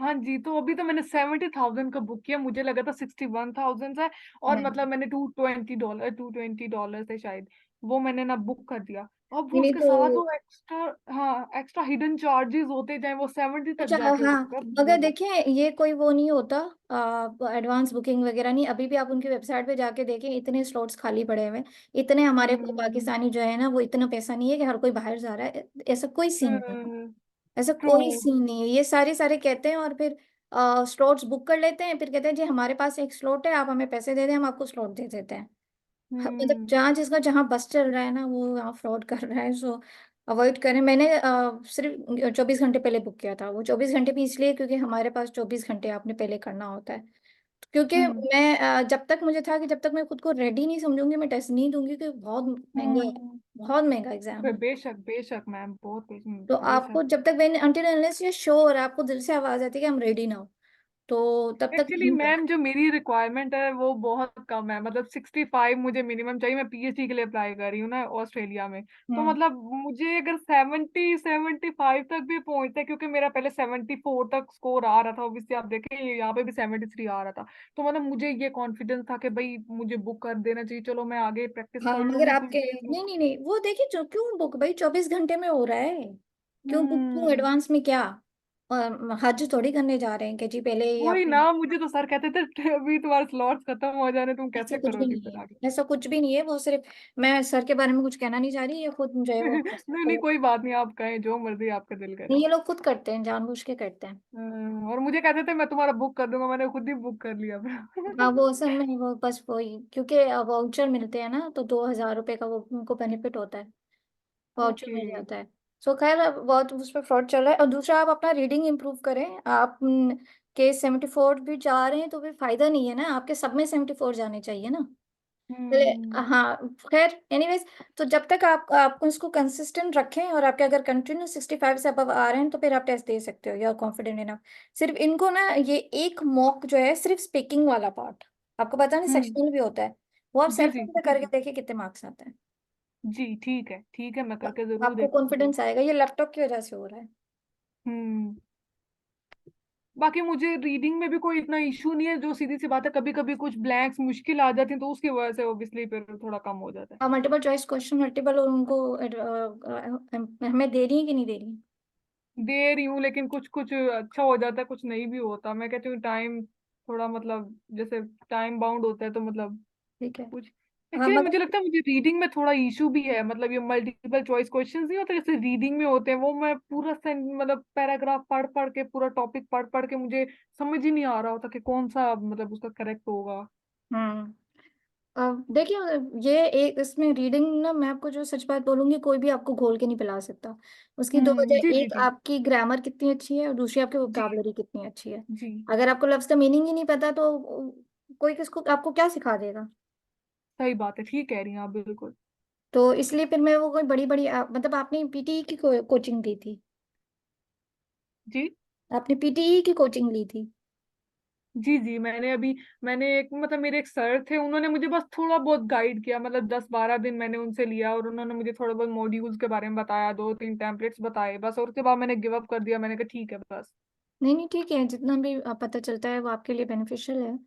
हाँ जी, तो अभी तो मैंने 70,000 का बुक किया, मुझे लगा था 61,000 है। और नहीं मतलब मैंने $220 थे शायद, वो मैंने ना बुक कर दिया। अब वो नहीं नहीं, उसके साथ तो वो एक्स्ट्रा, हाँ एक्स्ट्रा हिडन चार्जेस होते जाए, वो 70 तक अच्छा जाके हाँ, रुकता है अगर वो। देखें ये कोई वो नहीं होता एडवांस बुकिंग वगैरह नहीं, अभी भी आप उनकी वेबसाइट पे जाके देखें, इतने स्लॉट्स खाली पड़े हुए हैं। इतने हमारे कोई हम्म। पाकिस्तानी जो है ना, वो इतना पैसा नहीं है कि हर कोई बाहर जा रहा है, ऐसा कोई सीन नहीं है। हम्म। ऐसा ट्रू। कोई सीन नहीं है, ये सारे सारे कहते हैं और फिर स्लॉट्स बुक कर लेते हैं, फिर कहते हैं जी हमारे पास एक स्लॉट है, आप हमें पैसे दे दें, हम आपको स्लॉट दे देते हैं। मतलब हम्म। जहाँ जिसका जहाँ बस चल रहा है ना, वो वहाँ फ्रॉड कर रहा है, सो अवॉइड करें। मैंने सिर्फ 24 घंटे पहले बुक किया था, वो 24 घंटे भी इसलिए क्योंकि हमारे पास 24 घंटे आपने पहले करना होता है। क्योंकि हम्म। मैं जब तक मुझे था कि जब तक मैं खुद को रेडी नहीं समझूंगी मैं टेस्ट नहीं दूंगी, क्योंकि बहुत महंगे है, हम्म। बहुत महंगा एग्जाम है। बेशक बेशक मैम, बहुत तो बेशक। आपको जब तक मैंने अनटिल अनलेस ये श्योर आपको दिल से आवाज आती है कि हम रेडी ना हो, तो तब तक एक्चुअली नहीं करना। मैम जो मेरी रिक्वायरमेंट है वो बहुत कम है, मतलब 65 मुझे मिनिमम चाहिए। मैं पीएचडी के लिए अप्लाई कर रही हूँ ना ऑस्ट्रेलिया में। तो हम्म। मतलब मुझे अगर 75 तक भी पहुंचता है, क्योंकि मेरा पहले 74 तक स्कोर आ रहा था, ऑब्वियसली आप देखें यहाँ पे भी 73 आ रहा था। तो मतलब मुझे ये कॉन्फिडेंस था कि भाई मुझे बुक कर देना चाहिए, चलो मैं आगे प्रैक्टिस हाँ कर मगर लूंगी कुछ आपके दिन। नहीं नहीं नहीं, वो देखिए जो क्यों बुक भाई 24 घंटे में हो रहा है, क्यों बुक, क्यों हम्म। एडवांस में क्या? हज थोड़ी करने जा रहे हैं कि जी पहले ही वही आपने। ना, मुझे तो सर कहते थे अभी तुम्हारे स्लॉट्स खत्म हो जाने, तुम ऐसा कैसे कुछ भी करोगी नहीं फिर आगे। है, ऐसा कुछ भी नहीं है, वो सिर्फ मैं सर के बारे में कुछ कहना नहीं चाह रही, ये खुद जो है वो नहीं नहीं, कोई बात नहीं, आप कहें जो मर्जी आपका दिल करे। नहीं, ये लोग खुद करते हैं, जानबूझ के करते हैं। और मुझे कहते थे मैं तुम्हारा बुक कर दूंगा, मैंने खुद ही बुक कर लिया हाँ फिर। वो असल में वो बस वही, क्योंकि वाउचर मिलते हैं ना, तो 2,000 रुपये का वो उनको बेनिफिट होता है, वाउचर ओके। मिल जाता है। सो खैर अब बहुत उस पर फ्रॉड चल रहा है। और दूसरा आप अपना रीडिंग इंप्रूव करें। आप के 74 भी जा रहे हैं तो फिर फायदा नहीं है ना, आपके सब में 74 जाने चाहिए ना। चले, हम्म। हाँ खैर एनीवेज, तो जब तक आप आपको इसको कंसिस्टेंट रखें और आपके अगर कंटिन्यू 65 से अबव आ रहे हैं तो फिर आप टेस्ट दे सकते हो, यू आर कॉन्फिडेंट इनफ। सिर्फ इनको ना ये एक मॉक जो है सिर्फ स्पीकिंग वाला पार्ट, आपको पता नहीं हम्म। सेक्शनल भी होता है, वो आप जी सेल्फ जी पे जी करके जी। देखिए कितने मार्क्स आते हैं। जी ठीक है, मैं तो करके जरूर आपको देखूंगी। कॉन्फिडेंस आएगा, ये लैपटॉप की वजह से हो रहा है। हम्म। बाकी मुझे रीडिंग में भी कोई इतना इशू नहीं है, जो सीधी सी बात है, कभी कभी कुछ ब्लैंक्स मुश्किल आ जाती हैं, तो उसकी वजह से ऑब्वियसली फिर थोड़ा कम हो जाता है। आप मल्टीपल चॉइस क्वेश्चन मल्टीपल और उनको हमें दे रही है कि नहीं दे रही? दे रही हूँ, लेकिन कुछ कुछ अच्छा हो जाता है, कुछ नहीं भी होता। मैं कहती हूँ टाइम थोड़ा, मतलब जैसे टाइम बाउंड होता है, तो मतलब ठीक है। कुछ। हाँ एक्चुअली मुझे मगर लगता है मुझे रीडिंग में थोड़ा इशू भी है, मतलब ये मल्टीपल चॉइस क्वेश्चंस नहीं होते जैसे रीडिंग में होते हैं, वो मैं पूरा मतलब पैराग्राफ पढ़ पढ़ के, पूरा टॉपिक पढ़ पढ़ के मुझे समझ ही नहीं आ रहा होता कि कौन सा मतलब उसका करेक्ट होगा। हम्म, देखिए ये एक इसमें रीडिंग ना, मैं आपको जो सच बात बोलूंगी, कोई भी आपको घोल के नहीं पिला सकता। उसकी दो वजह, जी जी एक जी आपकी ग्रामर कितनी अच्छी है और दूसरी आपकी जी वोकाबलरी कितनी अच्छी है। जी। अगर आपको लफ्ज का मीनिंग ही नहीं पता तो कोई किसको आपको क्या सिखा देगा? सही बात है, ठीक कह रही हैं आप बिल्कुल। तो इसलिए फिर मैं वो कोई बड़ी बड़ी मतलब आपने पीटीई की कोचिंग ली थी? जी आपने पीटीई की कोचिंग ली थी? जी जी, मैंने अभी, मैंने एक मतलब मेरे एक सर थे, उन्होंने मुझे बस थोड़ा बहुत गाइड किया, मतलब 10-12 दिन मैंने उनसे लिया, और उन्होंने मुझे थोड़ा बहुत मॉड्यूल्स के बारे में बताया, 2-3 टेम्पलेट्स बताए बस, और उसके बाद मैंने गिव अप कर दिया, मैंने कहा ठीक है बस। नहीं नहीं ठीक है, जितना भी पता चलता है वो आपके लिए बेनिफिशियल है।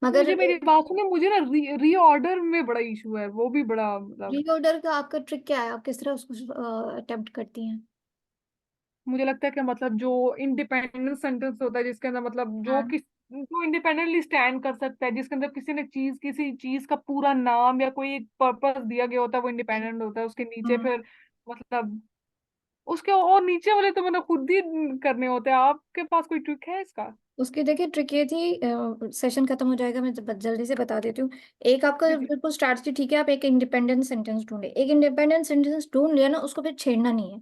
मगर मुझे मेरी बात सुने, मुझे ना रीऑर्डर में बड़ा इशू है, वो भी बड़ा मतलब। रीऑर्डर का आपका ट्रिक क्या है, आप किस तरह उसको अटेम्प्ट करती हैं? मुझे लगता है कि मतलब जो इंडिपेंडेंट सेंटेंस होता है, जिसके अंदर मतलब हाँ। जो इंडिपेंडेंटली स्टैंड कर सकता है, जिसके अंदर किसी चीज का पूरा नाम या कोई एक पर्पस दिया गया होता है, वो इंडिपेंडेंट होता है। उसके नीचे हम्म, फिर मतलब उसके और नीचे वाले तो मतलब खुद ही करने होते हैं। आपके पास कोई ट्रिक है इसका? उसकी देखिए ट्रिक ये थी, सेशन खत्म हो जाएगा, मैं जल्दी से बता देती हूँ। एक आपका जी जी बिल्कुल स्ट्रैटेजी ठीक है, आप एक इंडिपेंडेंट सेंटेंस ढूंढे, एक इंडिपेंडेंट सेंटेंस ढूंढ लिया ना, उसको फिर छेड़ना नहीं है।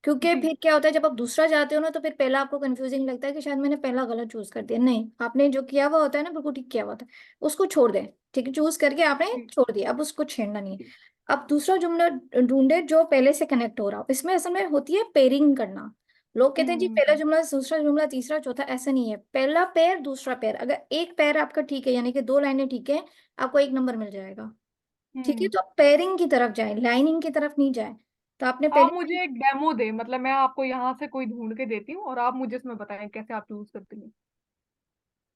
क्योंकि जी। फिर क्या होता है, जब आप दूसरा जाते हो ना, तो फिर पहला आपको कंफ्यूजिंग लगता है कि शायद मैंने पहला गलत चूज कर दिया। नहीं, आपने जो किया हुआ होता है ना, बिल्कुल ठीक किया हुआ होता है, उसको छोड़ दें। ठीक है, चूज करके आपने जी छोड़ दिया, अब उसको छेड़ना नहीं है। जी। अब दूसरा जुमला ढूंढे जो पहले से कनेक्ट हो रहा हो, इसमें असल में होती है पेयरिंग करना। लोग कहते हैं जी पहला हम्म। जुमला दूसरा जुमला तीसरा चौथा, ऐसा नहीं है, पहला पैर दूसरा पैर, अगर एक पैर आपका ठीक है यानी कि दो लाइनें ठीक है, आपको एक नंबर मिल जाएगा। ठीक है, हम्म। तो पेयरिंग की तरफ जाए, लाइनिंग की तरफ नहीं जाए। तो आपने आप पहले, मुझे एक डेमो दे, मतलब मैं आपको यहाँ से कोई ढूंढ के देती हूँ और आप मुझे इसमें बताएं कैसे आप यूज करती हैं।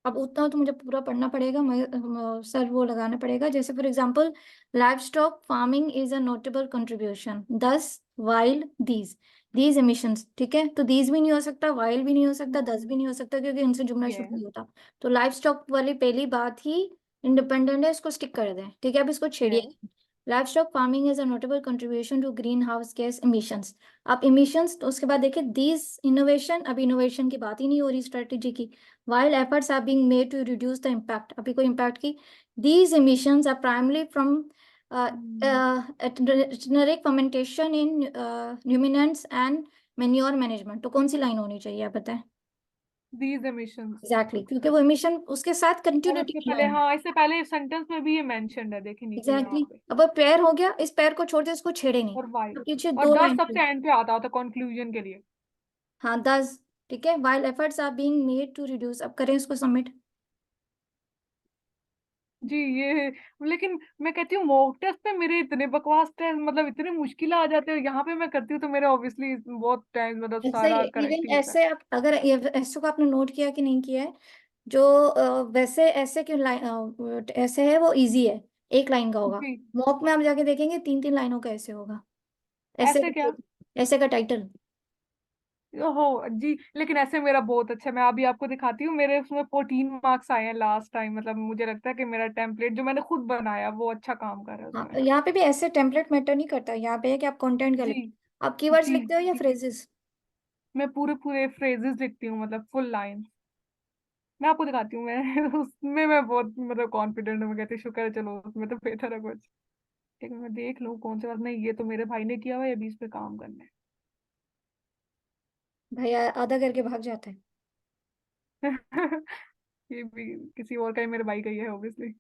अब उतना तो मुझे पूरा पढ़ना पड़ेगा, सर वो लगाना पड़ेगा। जैसे for example, live stock farming is a notable contribution, दस वाइल दीज एमिशंस, ठीक है। तो दीज भी नहीं हो सकता, वाइल भी नहीं हो सकता, दस हम्म। भी नहीं हो सकता, क्योंकि इनसे जुमला ये शुरू नहीं होता। तो लाइव स्टॉक वाली पहली बात ही इंडिपेंडेंट है, इसको स्टिक कर दें, ठीक है। अब इसको छेड़िए। ये livestock farming is a notable contribution to greenhouse gas emissions। आप इमिशंस, तो उसके बाद देखिए दीज इनोवेशन, अब इनोवेशन की बात ही नहीं हो रही स्ट्रेटेजी की। While efforts are being made to reduce the impact, अभी कोई impact की, these emissions are primarily from generic fermentation in ruminants and manure management। तो कौन सी लाइन होनी चाहिए आप बताएं? These emissions. एग्जैक्टली, क्योंकि वो emission उसके साथ और कंटिन्यूटी उससे की पहले, लाइन। हाँ, इससे पहले सेंटेंस में भी ये मेंशन्ड है, देखिए नीचे यहाँ एग्जैक्टली, पे। अब वो पैर हो गया, इस पैर को छोड़ दे, इसको छेड़े नहीं। और वाई, अब पीछे और दो दस लाइन। सबसे एंड पे आता होता कंक्लूजन के लिए। हाँ 10, ठीक है। while efforts are being made to reduce, अब करें इसको सबमिट। जी ये, लेकिन मैं कहती हूँ मॉक टेस्ट पे मेरे इतने बकवास टेस्ट, मतलब इतने मुश्किल आ जाते हैं, यहाँ पे मैं करती हूँ तो मेरे ऑब्वियसली बहुत टाइम, मतलब ऐसे सारा करेक्ट इवन ही होता है। ऐसे, आप अगर ऐसे को आपने नोट किया कि नहीं किया है, जो वैसे ऐसे क्यों लाइन ऐसे है, वो इजी है, एक लाइन का होगा। जी। मॉक में आप जाके देखेंगे तीन तीन लाइनों का ऐसे होगा। ऐसे, ऐसे क्या? ऐसे का टाइटल। ओहो जी, लेकिन ऐसे मेरा बहुत अच्छा है। मैं अभी आपको दिखाती हूँ, मेरे उसमें 14 मार्क्स आए हैं लास्ट टाइम। मतलब मुझे लगता है कि मेरा टेम्पलेट जो मैंने खुद बनाया वो अच्छा काम कर रहा है हाँ, उसमें। यहाँ पे भी ऐसे टेम्पलेट मैटर नहीं करता, यहाँ पे है कि आप कंटेंट का जी लिखते हो, आप कीवर्ड्स जी लिखते हो या जी। फ्रेजेस। मैं पूरे पूरे फ्रेजेस लिखती हूँ, मतलब फुल लाइन। मैं आपको दिखाती हूँ, मैं उसमें मैं बहुत मतलब कॉन्फिडेंट हूँ। मैं कहती हूँ शुक्र है, चलो उसमें तो बेहतर है कुछ। लेकिन मैं देख लूँ कौन से बात नहीं, ये तो मेरे भाई ने किया हुआ है, अभी इस पे काम करना भाई आधा करके भाग जाता है। है। ये भी किसी और का ही, मेरे भाई का ही है ऑब्वियसली।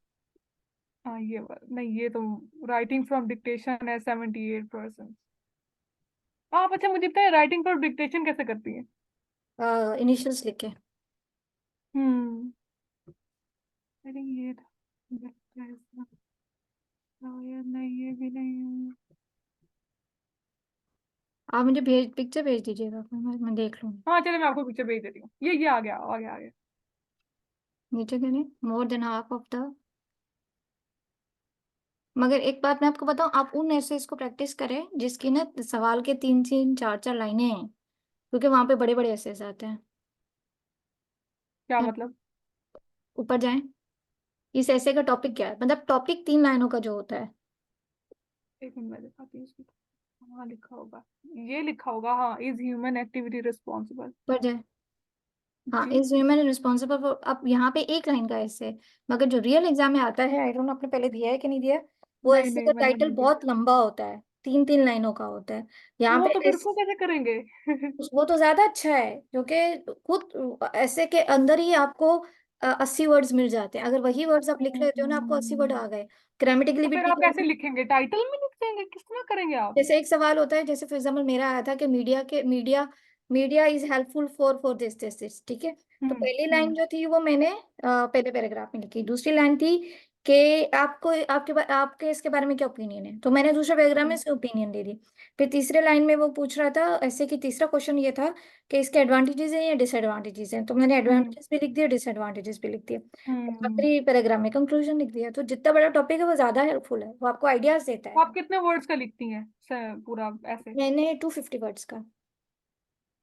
हाँ ये नहीं, ये तो राइटिंग फ्रॉम डिक्टेशन है 78%। आप अच्छा मुझे बताइए, राइटिंग फ्रॉम डिक्टेशन कैसे करती हैं? इनिशियल्स लिखे। हम्म। अरे ये था, लगता है इसका शायद नहीं, ये भी नहीं है। आप मुझे भेज, पिक्चर भेज दीजिएगा, फिर मैं देख लूँगी। हाँ चलो, मैं आपको पीछे भेज देती हूँ। ये आ गया, आ गया, आ गया। नीचे करें, more than half of the. मगर एक बात मैं आपको बताऊं, आप उन ऐसे को प्रैक्टिस करें जिसकी ना सवाल के तीन तीन चार चार लाइनें हैं, क्योंकि वहां पे बड़े बड़े ऐसे आते हैं। क्या हैं? मतलब? ऊपर जाएं, इस ऐसे का टॉपिक क्या है, मतलब टॉपिक तीन लाइनों का जो होता है। एक मिनट मैं दिखाती हूँ इसको। हाँ लिखा होगा, ये लिखा होगा, हाँ, इज ह्यूमन एक्टिविटी रिस्पॉन्सिबल। ऊपर जाए, हाँ, जी। इज ह्यूमन रिस्पॉन्सिबल फॉर, अब यहाँ पे एक लाइन का ऐसे। मगर जो रियल एग्जाम में आता है, आई डोंट नो आपने पहले दिया है कि नहीं दिया, वो नहीं ऐसे नहीं, का मैंने टाइटल नहीं दिया। बहुत लंबा होता है, तीन तीन लाइनों का होता है। यहाँ वो पे तो फिर उसको कैसे करेंगे? वो तो ज्यादा अच्छा है, क्योंकि खुद ऐसे के अंदर ही आपको 80 वर्ड्स मिल जाते हैं। अगर वही वर्ड्स आप लिख लेते हो ना, आपको 80 वर्ड हम्म। आ गए, ग्रामेटिकली तो भी फिर ठीक आप है। कैसे लिखेंगे? टाइटल में लिख देंगे? किस तरह करेंगे आप? जैसे एक सवाल होता है, जैसे फॉर एग्जाम्पल मेरा आया था कि media media is helpful for this, ठीक है। तो पहली लाइन हम्म। जो थी वो मैंने पहले पैराग्राफ में लिखी। दूसरी लाइन थी कि आपको आपके इसके बारे में क्या ओपिनियन है, तो मैंने दूसरे पैराग्राफ में हम्म। इसके ओपिनियन दे दी। फिर तीसरे लाइन में वो पूछ रहा था ऐसे कि तीसरा क्वेश्चन ये था कि इसके एडवांटेजेस हैं या डिसएडवांटेजेस हैं, तो मैंने हम्म। एडवांटेजेस भी लिख दिया, डिसएडवांटेजेस भी लिख दिया। हम्म। आखिरी पैराग्राफ में कंक्लूजन लिख दिया। तो जितना बड़ा टॉपिक है वो ज्यादा हेल्पफुल है, वो आपको आइडियाज देता है। आप कितने वर्ड्स का लिखती हैं पूरा ऐसे? मैंने 250 वर्ड्स का।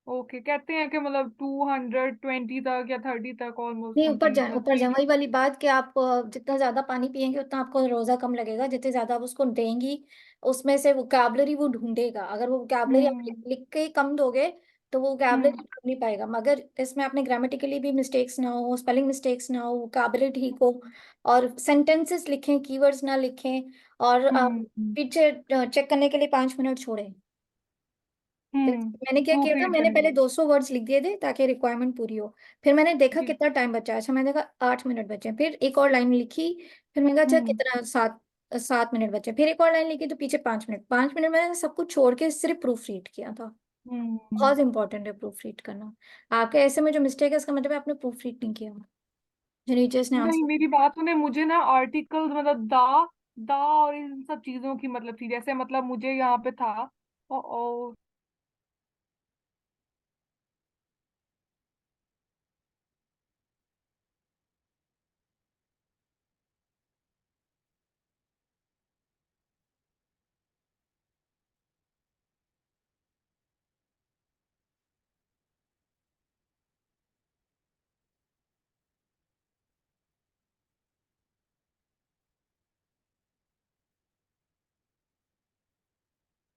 ओके, कहते हैं कि मतलब 220 तक या 30 तक, ऑलमोस्ट नहीं, ऊपर समथिंग, जाए, मतलब ऊपर जाए, ठीक है। वही वाली बात कि आप जितना ज्यादा पानी पियेंगे उतना आपको रोजा कम लगेगा, जितने ज्यादा आप उसको देंगी उसमें से वोकैबलरी वो ढूंढेगा। अगर वो वोकैबलरी आप हम्म। लिख के ही कम दोगे तो वो वोकैबलरी हम्म। ढूंढ नहीं पाएगा। मगर इसमें आपने ग्रामेटिकली भी मिस्टेक्स ना हो, स्पेलिंग मिस्टेक्स ना हो, वोकैबलरी ठीक हो, और सेंटेंसेस लिखें, कीवर्ड्स ना लिखें, और हम्म। पीछे चेक करने के लिए 5 मिनट छोड़ें। फिर मैंने क्या प्रूफ किया था, रीड मैंने करने पहले के लिए। 200 वर्ड्स लिख दिए थे ताकि रिक्वायरमेंट पूरी हो। फिर मैंने देखा जी। कितना टाइम बचा है, अच्छा मैंने देखा 8 मिनट बचे हैं। फिर एक और लाइन लिखी, फिर मैंने कहा अच्छा हम्म। कितना, 7 7 मिनट बचे। फिर एक और लाइन लिखी तो पीछे 5 मिनट, 5 मिनट मैंने सब कुछ छोड़ के सिर्फ प्रूफ रीड किया था। हम्म। बहुत इंपॉर्टेंट है प्रूफ रीड करना। आपके ऐसे में जो मिस्टेक है इसका मतलब है आपने प्रूफ रीड नहीं किया, जो नीचे इसने नहीं, आंसर। मेरी बात सुने, मुझे ना आर्टिकल मतलब दा दा और इन सब चीजों की मतलब थी, जैसे मतलब मुझे यहाँ पे था Oh,